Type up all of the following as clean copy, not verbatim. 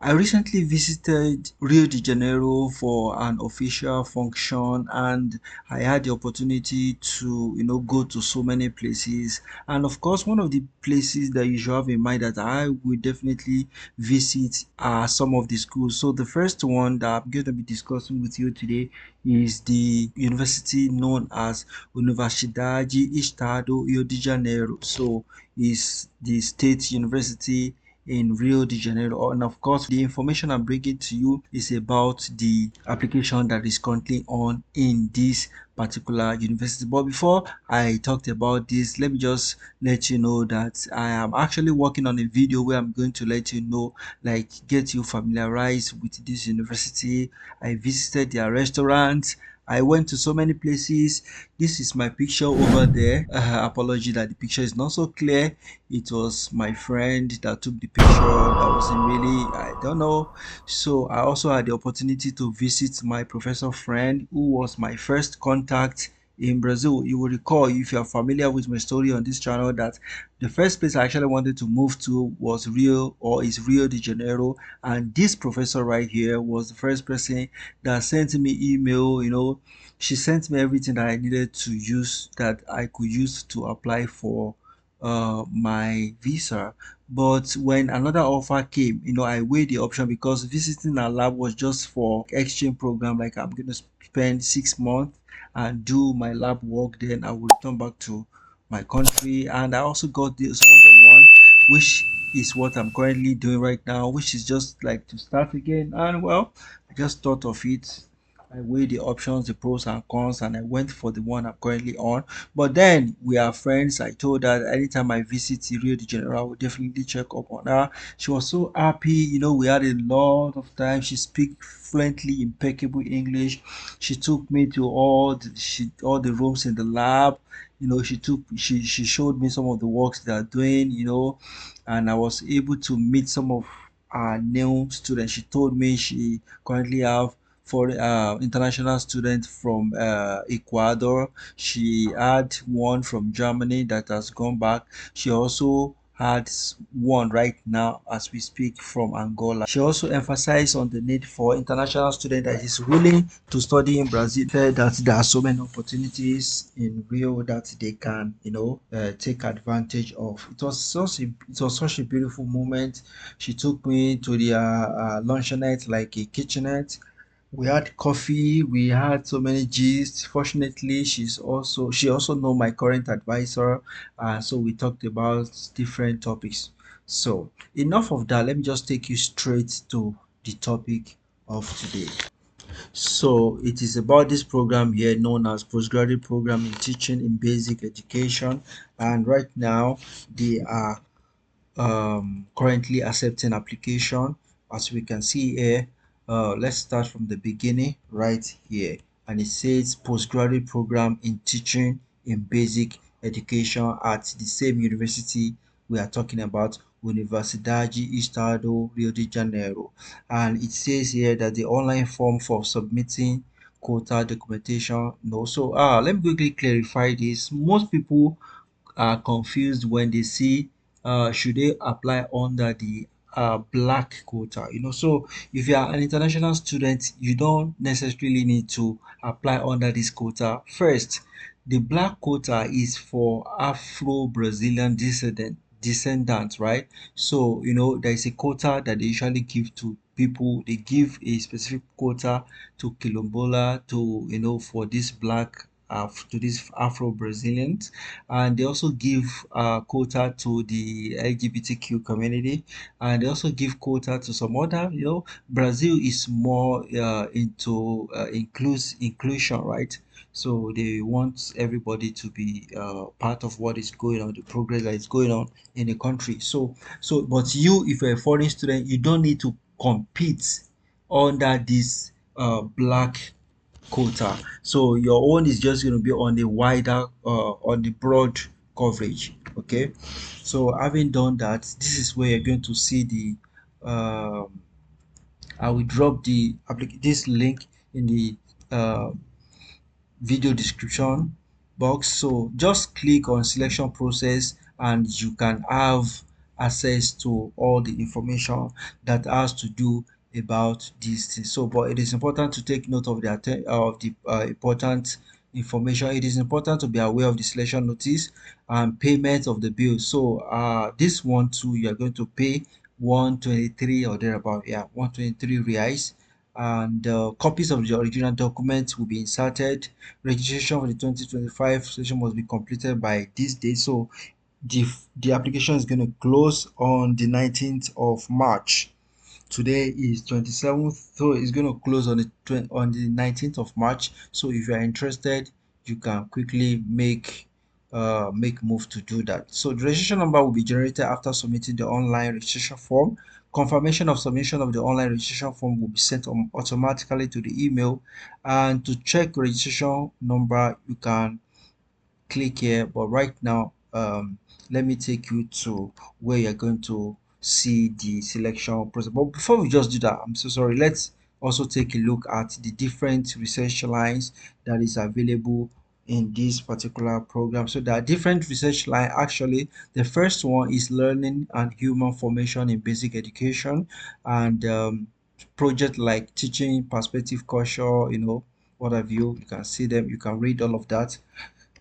I recently visited Rio de Janeiro for an official function, and I had the opportunity to, go to so many places. And of course, one of the places that you should have in mind that I will definitely visit are some of the schools. So the first one that I'm going to be discussing with you today is the university known as Universidade Estado Rio de Janeiro. So is the state university in Rio de Janeiro. And of course, the information I'm bringing to you is about the application that is currently on in this particular university. But before I talked about this, let me just let you know that I am actually working on a video where I'm going to let you know, like, get you familiarized with this university. I visited their restaurants. I went to so many places. This is my picture over there. Apology that the picture is not so clear. It was my friend that took the picture. That wasn't really, I don't know. So I also had the opportunity to visit my professor friend who was my first contact in Brazil. You will recall, if you are familiar with my story on this channel, that the first place I actually wanted to move to was Rio de Janeiro, and this professor right here was the first person that sent me email. She sent me everything that I needed to use, that I could use to apply for my visa. But when another offer came, I weighed the option, because visiting a lab was just for exchange program. Like, I'm going to spend 6 months and do my lab work, then I will return back to my country. And I also got this other one, which is what I'm currently doing right now, which is just like to start again. And well, I just thought of it. I weighed the options, the pros and cons, and I went for the one I'm currently on. But then we are friends. I told her that anytime I visit Rio de Janeiro, I will definitely check up on her. She was so happy. We had a lot of time. She speaks fluently, impeccable English. She took me to all the rooms in the lab. She showed me some of the works they are doing. And I was able to meet some of our new students. She told me she currently have for international students from Ecuador. She had one from Germany that has gone back. She also had one right now as we speak from Angola. She also emphasized on the need for international student that is willing to study in Brazil. Said that there are so many opportunities in Rio that they can, take advantage of. It was such a beautiful moment. She took me to the luncheonette, like a kitchenette. We had coffee, we had so many gists. Fortunately, she also know my current advisor, so we talked about different topics. So enough of that, let me just take you straight to the topic of today. So it is about this program here known as postgraduate program in teaching in basic education, and right now they are currently accepting application. As we can see here, let's start from the beginning right here, and it says postgraduate program in teaching in basic education at the same university we are talking about, Universidade Estado Rio de Janeiro. And it says here that the online form for submitting quota documentation. No, so let me quickly clarify this. Most people are confused when they see should they apply under the black quota. So if you are an international student, you don't necessarily need to apply under this quota. First, the black quota is for Afro-Brazilian descendants, right? So there is a quota that they usually give to people. They give a specific quota to Quilombola, to for this black to these Afro-Brazilians, and they also give quota to the LGBTQ community, and they also give quota to some other. Brazil is more into inclusion, right? So they want everybody to be part of what is going on, the progress that is going on in the country. But you, if you're a foreign student, you don't need to compete under this black quota. So your own is just going to be on the wider, on the broad coverage. Okay. So having done that, this is where you're going to see the. I will drop this link in the uh, video description box. So just click on selection process, and you can have access to all the information that has to do about these things. So, but it is important to take note of the important information. It is important to be aware of the selection notice and payment of the bill. So, this one too, you are going to pay 123 or thereabout. Yeah, 123 reais, and copies of the original documents will be inserted. Registration for the 2025 session must be completed by this day. So the application is going to close on the 19th of March. Today is 27th, so it's going to close on the 19th of March. So if you are interested, you can quickly make move to do that. So the registration number will be generated after submitting the online registration form. Confirmation of submission of the online registration form will be sent automatically to the email. And to check registration number, you can click here, but right now let me take you to where you're going to see the selection process. But before we just do that, I'm so sorry, let's also take a look at the different research lines that is available in this particular program. So there are different research line. Actually, the first one is learning and human formation in basic education, and project like teaching perspective culture, what have you can see them, you can read all of that.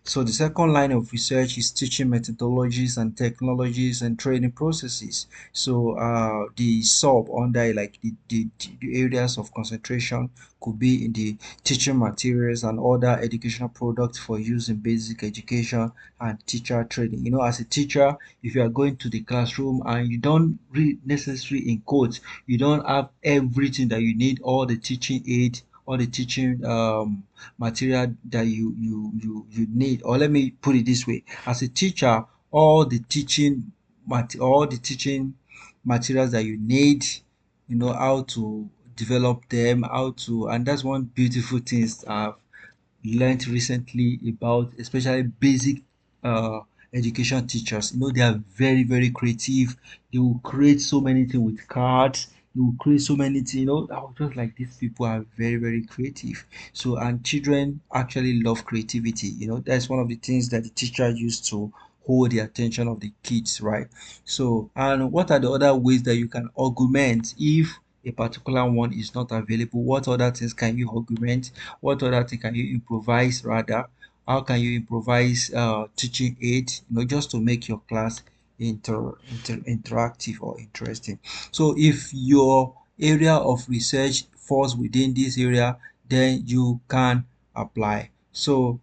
So the second line of research is teaching methodologies and technologies and training processes. So the sub under like the areas of concentration could be in the teaching materials and other educational products for use in basic education and teacher training. As a teacher, if you are going to the classroom and you don't read necessary in quotes, you don't have everything that you need, all the teaching aid, all the teaching material that you need. Or let me put it this way: as a teacher, all the teaching materials that you need, how to develop them, how to, and that's one beautiful things I've learned recently about, especially basic uh education teachers. They are very, very creative. They will create so many things with cards. They will create so many things. I was just like, these people are very, very creative. So, and children actually love creativity. That's one of the things that the teacher used to hold the attention of the kids, right? So, and what are the other ways that you can augment if a particular one is not available? What other things can you augment? What other thing can you improvise rather? How can you improvise teaching aid, just to make your class interactive or interesting? So if your area of research falls within this area, then you can apply. So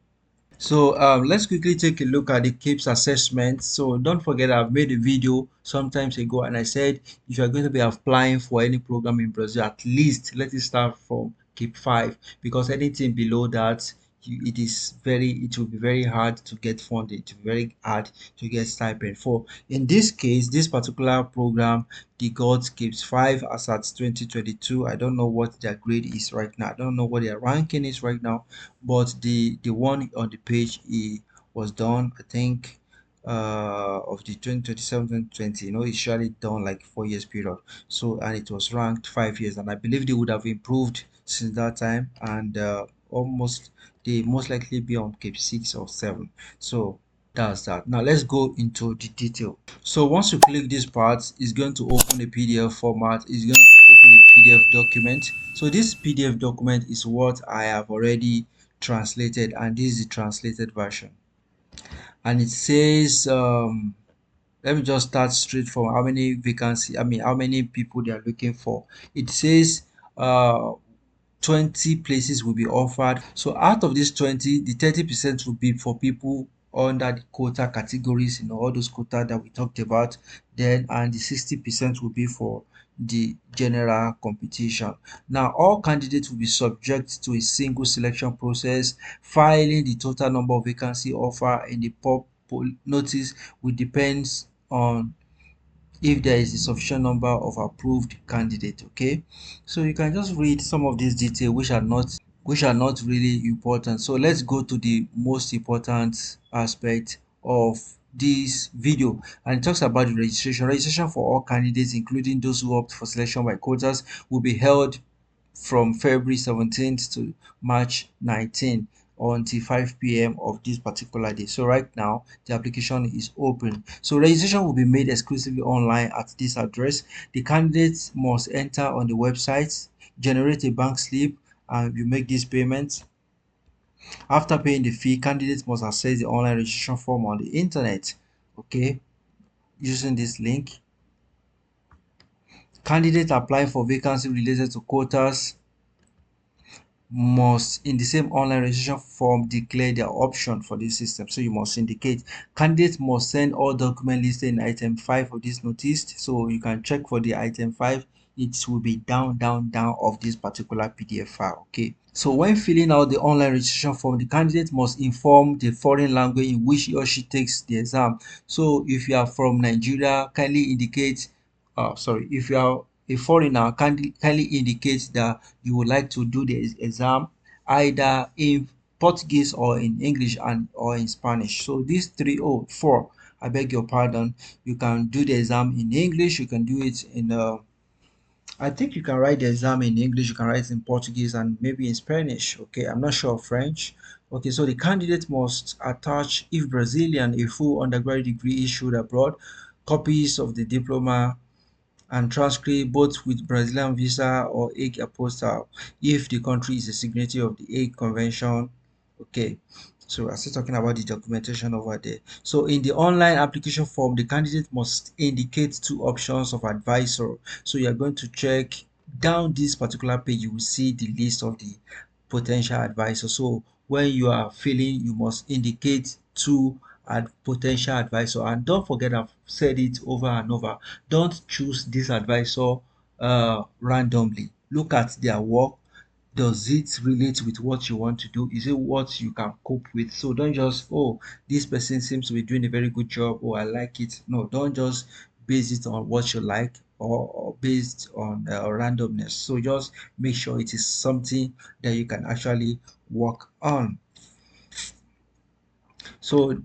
let's quickly take a look at the CAPES assessment. So don't forget, I've made a video sometimes ago and I said if you're going to be applying for any program in Brazil, at least let it start from CAPE 5, because anything below that, it will be very hard to get funded. It will be very hard to get stipend for. In this case, this particular program, the got CAPES 5 as at 2022. I don't know what their grade is right now. I don't know what their ranking is right now, but the one on the page he was done, I think, of the 2027-2020. It's usually done like 4 years period. So, and it was ranked 5 years, and I believe they would have improved since that time, and almost they most likely be on cape 6 or 7. So that's that. Now let's go into the detail. So once you click this part, it's going to open a PDF format. It's going to open a PDF document. So this PDF document is what I have already translated, and this is the translated version. And it says, let me just start straight from how many vacancy, how many people they are looking for. It says 20 places will be offered. So out of this 20, the 30% will be for people under the quota categories, all those quota that we talked about. Then, and the 60% will be for the general competition. Now, all candidates will be subject to a single selection process. Filing the total number of vacancy offer in the pop notice will depends on if there is a sufficient number of approved candidates. Okay, so you can just read some of these details which are not really important. So let's go to the most important aspect of this video, and it talks about the registration for all candidates, including those who opt for selection by quotas, will be held from February 17th to March 19th. until 5 p.m. of this particular day. So right now the application is open. So registration will be made exclusively online at this address. The candidates must enter on the website, generate a bank slip, and you make this payment. After paying the fee, candidates must access the online registration form on the internet, okay, using this link. Candidates applying for vacancy related to quotas must, in the same online registration form, declare their option for this system. So you must indicate. Candidates must send all documents listed in item 5 of this notice. So you can check for the item 5. It will be down of this particular PDF file. Okay. So when filling out the online registration form, the candidate must inform the foreign language in which he or she takes the exam. So if you are from Nigeria, kindly indicate, sorry, if you are a foreigner, kindly indicate that you would like to do the exam either in Portuguese or in English and or in Spanish. So these three, oh, four, I beg your pardon. You can do the exam in English, you can do it in I think you can write the exam in English, you can write in Portuguese and maybe in Spanish. Okay, I'm not sure of French. Okay, so the candidate must attach, if Brazilian, a full undergraduate degree issued abroad, copies of the diploma and transcript both with Brazilian visa or Hague Apostle if the country is a signatory of the Hague Convention. Okay, so we're still talking about the documentation over there. So in the online application form, the candidate must indicate two options of advisor. So you're going to check down this particular page, you will see the list of the potential advisor. So when you are filling, you must indicate two potential advisor, and don't forget, I've said it over and over, don't choose this advisor randomly. Look at their work. Does it relate with what you want to do? Is it what you can cope with? So don't just, oh, this person seems to be doing a very good job, oh, I like it. No, don't just base it on what you like, or based on randomness. So just make sure it is something that you can actually work on. So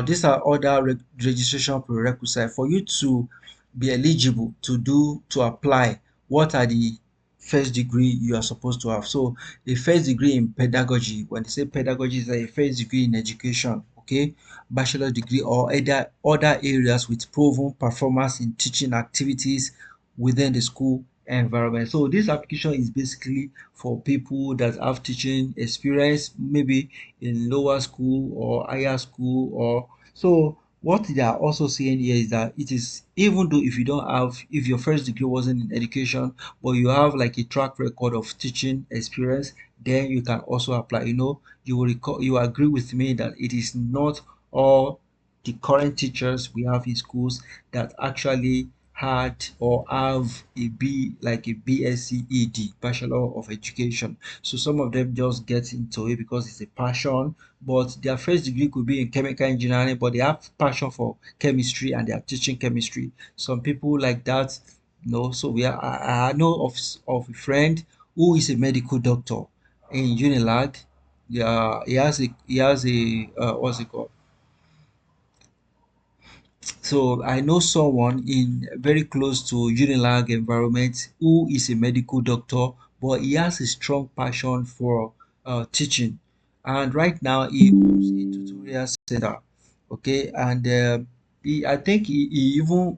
these are other registration prerequisites for you to be eligible to apply. What are the first degree you are supposed to have? So a first degree in pedagogy, when they say pedagogy, is a first degree in education, okay, bachelor degree or other areas with proven performance in teaching activities within the school environment. So this application is basically for people that have teaching experience, maybe in lower school or higher school. Or so what they are also saying here is that it is, even though if you don't have, if your first degree wasn't in education but you have like a track record of teaching experience, then you can also apply. You will recall, you agree with me that it is not all the current teachers we have in schools that actually had or have a B, like a BSc ED, Bachelor of Education. So some of them just get into it because it's a passion, but their first degree could be in chemical engineering, but they have passion for chemistry and they are teaching chemistry. Some people like that, so I know of a friend who is a medical doctor in Unilag. Yeah, he has a what's it called? So I know someone in very close to Unilag environment who is a medical doctor, but he has a strong passion for teaching, and right now he owns a tutorial center. Okay, and I think he even,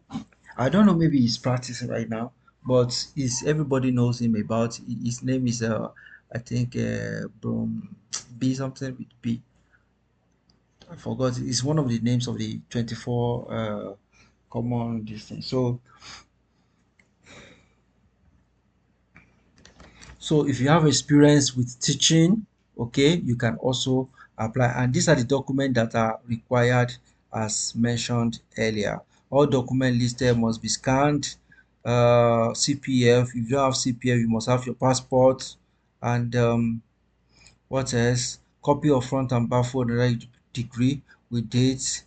I don't know, maybe he's practicing right now, but is everybody knows him about. His name is I think B something with B. I forgot. It's one of the names of the 24 common distance. So if you have experience with teaching, okay, you can also apply. And these are the documents that are required as mentioned earlier. All documents listed must be scanned. CPF, if you don't have CPF, you must have your passport. And what else? Copy of front and back for the right degree with dates.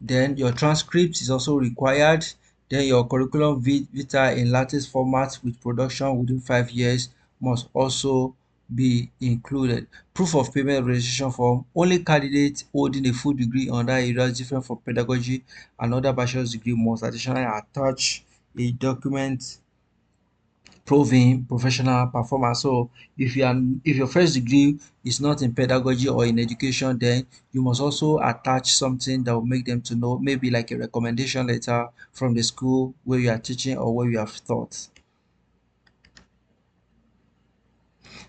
Then your transcript is also required. Then your curriculum vitae in latest format with production within 5 years must also be included. Proof of payment registration form. Only candidates holding a full degree under areas different from pedagogy and other bachelor's degree must additionally attach a document proven professional performer. So if your first degree is not in pedagogy or in education, then you must also attach something that will make them to know, maybe like a recommendation letter from the school where you are teaching or where you have taught.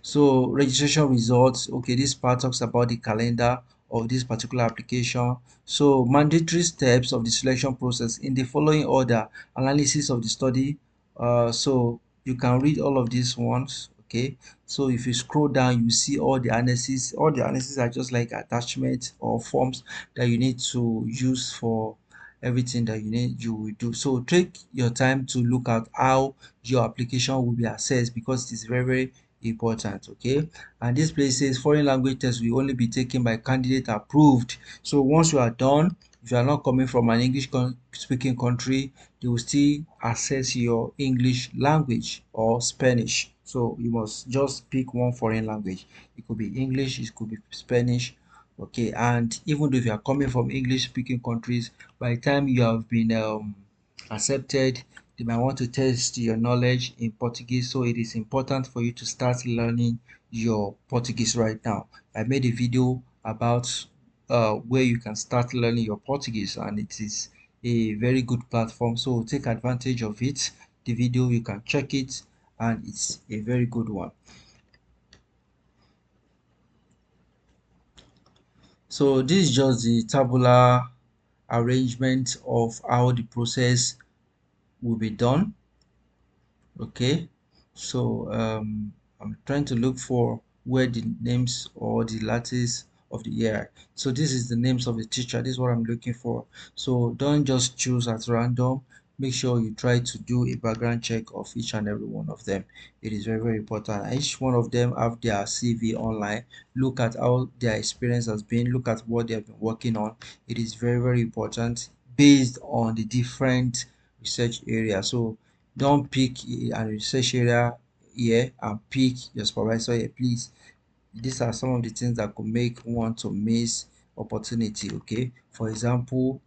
So registration results, okay, this part talks about the calendar of this particular application. So mandatory steps of the selection process in the following order: analysis of the study. So you can read all of these ones. Okay, so if you scroll down, you see all the analysis. All the analysis are just like attachments or forms that you need to use for everything that you will do. So take your time to look at how your application will be assessed, because it is very, very important. Okay, and this place says foreign language test will only be taken by candidate approved. So once you are done, if you are not coming from an English speaking country, they will still assess your English language or Spanish. So you must just pick one foreign language. It could be English, it could be Spanish. Okay, and even though if you are coming from English speaking countries, by the time you have been accepted, they might want to test your knowledge in Portuguese. So it is important for you to start learning your Portuguese right now. I made a video about where you can start learning your Portuguese, and it is a very good platform. So take advantage of it. The video, you can check it, and it's a very good one. So this is just the tabular arrangement of how the process will be done. Okay, so I'm trying to look for where the names or the lattice of the year. So this is the names of the teacher. This is what I'm looking for. So don't just choose at random. Make sure you try to do a background check of each and every one of them. It is very, very important. Each one of them have their CV online. Look at how their experience has been. Look at what they have been working on. It is very, very important based on the different research areas. So don't pick a research area here and pick your supervisor here, please. These are some of the things that could make one to miss opportunity. Okay, for example,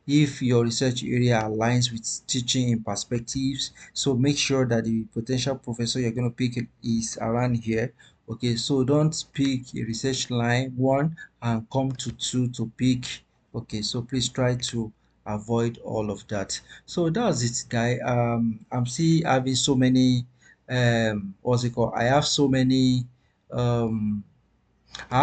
if your research area aligns with teaching in perspectives, so make sure that the potential professor you're going to pick is around here. Okay, so don't pick a research line one and come to two to pick. Okay, so please try to avoid all of that. So that's it, guy. I'm still having so many what's it called, um I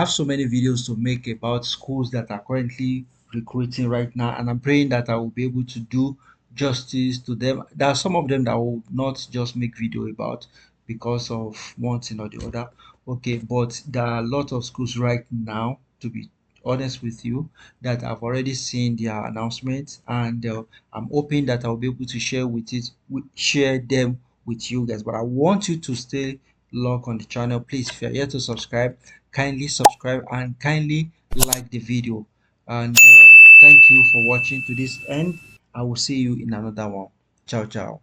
have so many videos to make about schools that are currently recruiting right now, and I'm praying that I will be able to do justice to them. There are some of them that I will not just make video about because of one thing or the other. Okay, but there are a lot of schools right now, to be honest with you, that I've already seen their announcements, and I'm hoping that I'll be able to share them with you guys. But I want you to stay locked on the channel. Please, if you're here to subscribe, kindly subscribe and kindly like the video. And thank you for watching to this end. I will see you in another one. Ciao, ciao.